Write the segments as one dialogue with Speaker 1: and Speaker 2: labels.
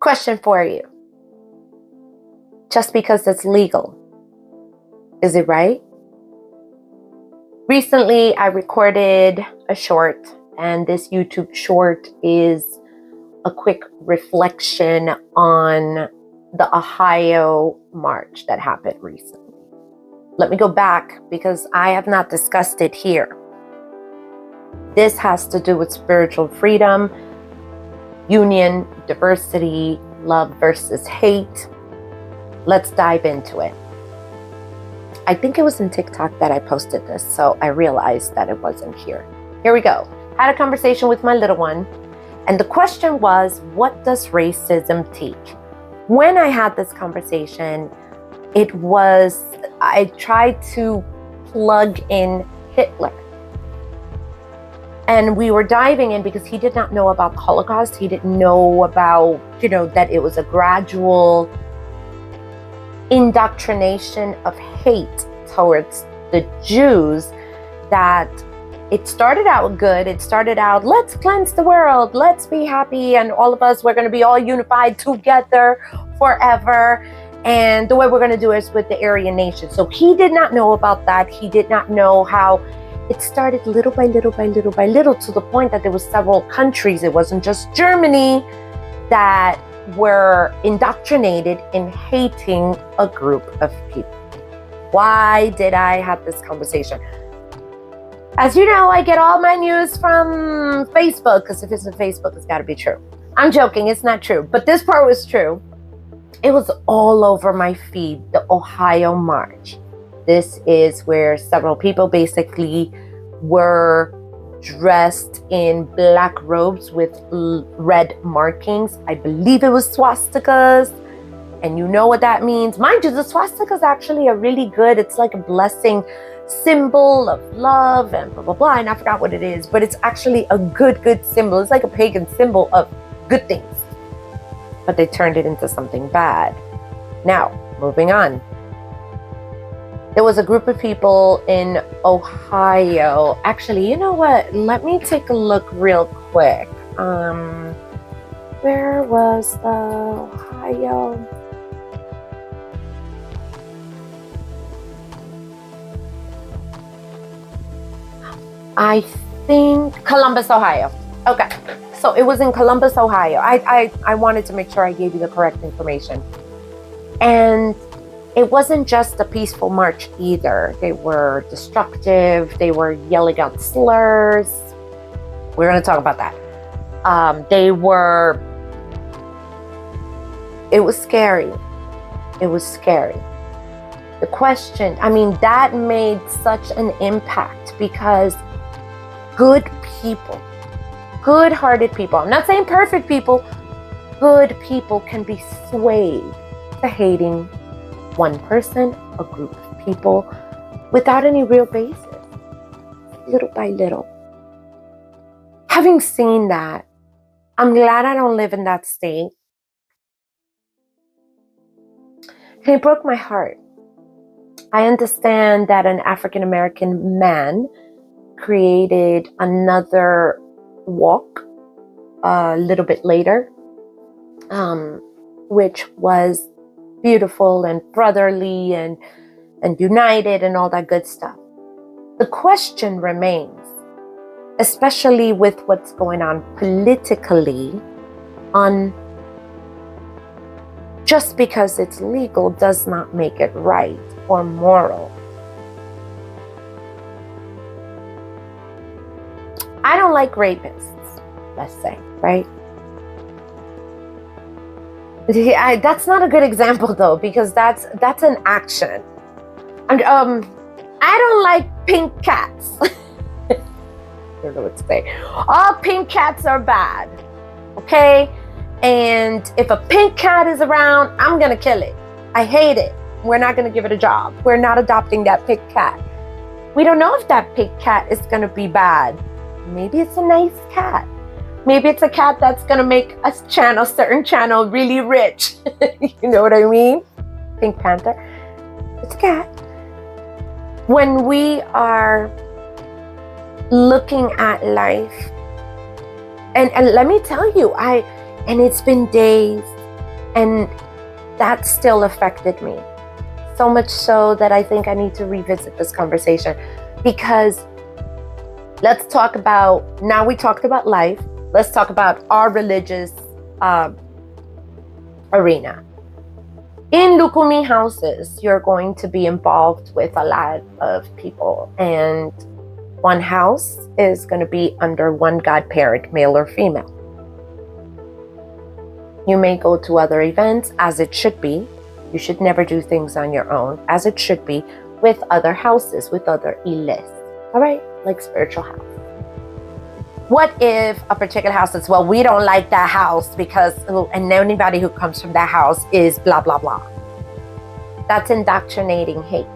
Speaker 1: Question for you. Just because it's legal, is it right? Recently, I recorded a short, and this YouTube short is a quick reflection on the Ohio march that happened recently. Let me go back because I have not discussed it here. This has to do with spiritual freedom, union, diversity, love versus hate. Let's dive into it. I think it was in TikTok that I posted this, so I realized that it wasn't here. Here we go. Had a conversation with my little one, and the question was, what does racism teach? When I had this conversation, I tried to plug in Hitler. And we were diving in because he did not know about the Holocaust. He didn't know about, that it was a gradual indoctrination of hate towards the Jews, that it started out good. It started out, let's cleanse the world, let's be happy, and all of us, we're going to be all unified together forever. And the way we're going to do it is with the Aryan nation. So he did not know about that. He did not know how it started little by little by little by little, to the point that there was several countries. It wasn't just Germany that were indoctrinated in hating a group of people. Why did I have this conversation? As you know, I get all my news from Facebook, because if it's on Facebook, it's got to be true. I'm joking, it's not true, but this part was true. It was all over my feed, the Ohio March. This is where several people basically were dressed in black robes with red markings. I believe it was swastikas. And you know what that means. Mind you, the swastikas actually are really good. It's like a blessing symbol of love and blah, blah, blah. And I forgot what it is, but it's actually a good symbol. It's like a pagan symbol of good things. But they turned it into something bad. Now, moving on. There was a group of people in Ohio. Actually, you know what? Let me take a look real quick. Where was the Ohio? I think Columbus, Ohio. Okay. So it was in Columbus, Ohio. I wanted to make sure I gave you the correct information. And it wasn't just a peaceful march either. They were destructive. They were yelling out slurs. We're going to talk about that. It was scary. It was scary. The question, that made such an impact because good people, good-hearted people, I'm not saying perfect people, good people can be swayed to hating one person, a group of people, without any real basis, little by little. Having seen that, I'm glad I don't live in that state. And it broke my heart. I understand that an African American man created another walk a little bit later, which was beautiful and brotherly and united and all that good stuff. The question remains, especially with what's going on politically, on just because it's legal does not make it right or moral. I don't like rapists, let's say, right? That's not a good example though, because that's an action. And I don't like pink cats. I don't know what to say. All pink cats are bad, okay? And if a pink cat is around, I'm gonna kill it. I hate it. We're not gonna give it a job. We're not adopting that pink cat. We don't know if that pink cat is gonna be bad. Maybe it's a nice cat. Maybe it's a cat that's going to make a certain channel really rich. You know what I mean? Pink Panther. It's a cat. When we are looking at life, and let me tell you, and it's been days, And that still affected me. So much so that I think I need to revisit this conversation, because let's talk about, now we talked about life, let's talk about our religious arena. In Lukumi houses, you're going to be involved with a lot of people, and one house is going to be under one godparent, male or female. You may go to other events, as it should be. You should never do things on your own, as it should be, with other houses, with other iles. All right, like spiritual house. What if a particular house says, well, we don't like that house because, and anybody who comes from that house is blah, blah, blah. That's indoctrinating hate.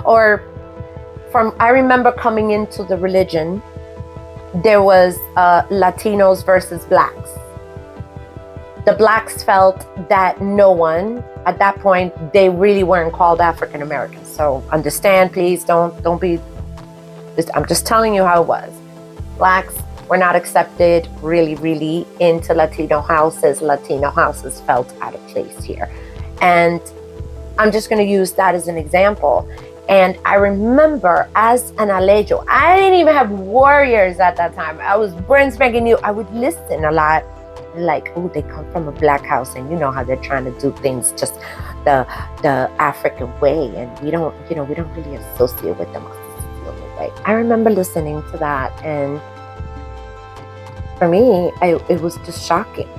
Speaker 1: Or I remember coming into the religion, there was Latinos versus Blacks. The Blacks felt that no one, at that point, they really weren't called African Americans. So understand, please, don't be, I'm just telling you how it was. Blacks were not accepted really into Latino houses. Latino houses felt out of place here. And I'm just going to use that as an example. And I remember as an Alejo, I didn't even have warriors at that time. I was brand spanking new. I would listen a lot. Like, oh, they come from a Black house, and you know how they're trying to do things just the African way, and we don't really associate with them the only way. I remember listening to that, and for me, it was just shocking.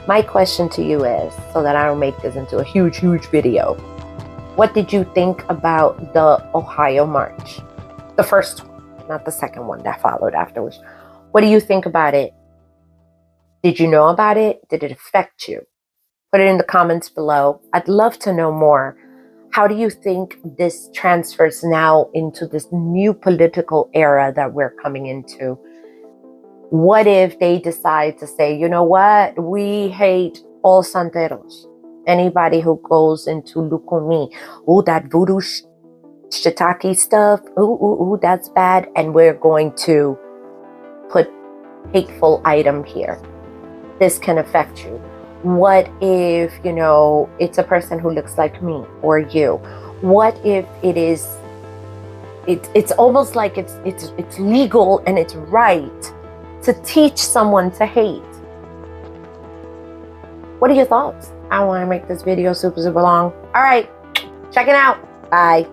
Speaker 1: My question to you is, so that I don't make this into a huge video, what did you think about the Ohio March? The first one, not the second one that followed afterwards. What do you think about it? Did you know about it? Did it affect you? Put it in the comments below. I'd love to know more. How do you think this transfers now into this new political era that we're coming into? What if they decide to say, you know what? We hate all santeros. Anybody who goes into Lukumi. Oh, that voodoo shiitake stuff. Ooh, that's bad. And we're going to put hateful item here. This can affect you. What if, it's a person who looks like me or you? What if it is, it's almost like it's legal and it's right to teach someone to hate? What are your thoughts? I want to make this video super long. All right, check it out. Bye.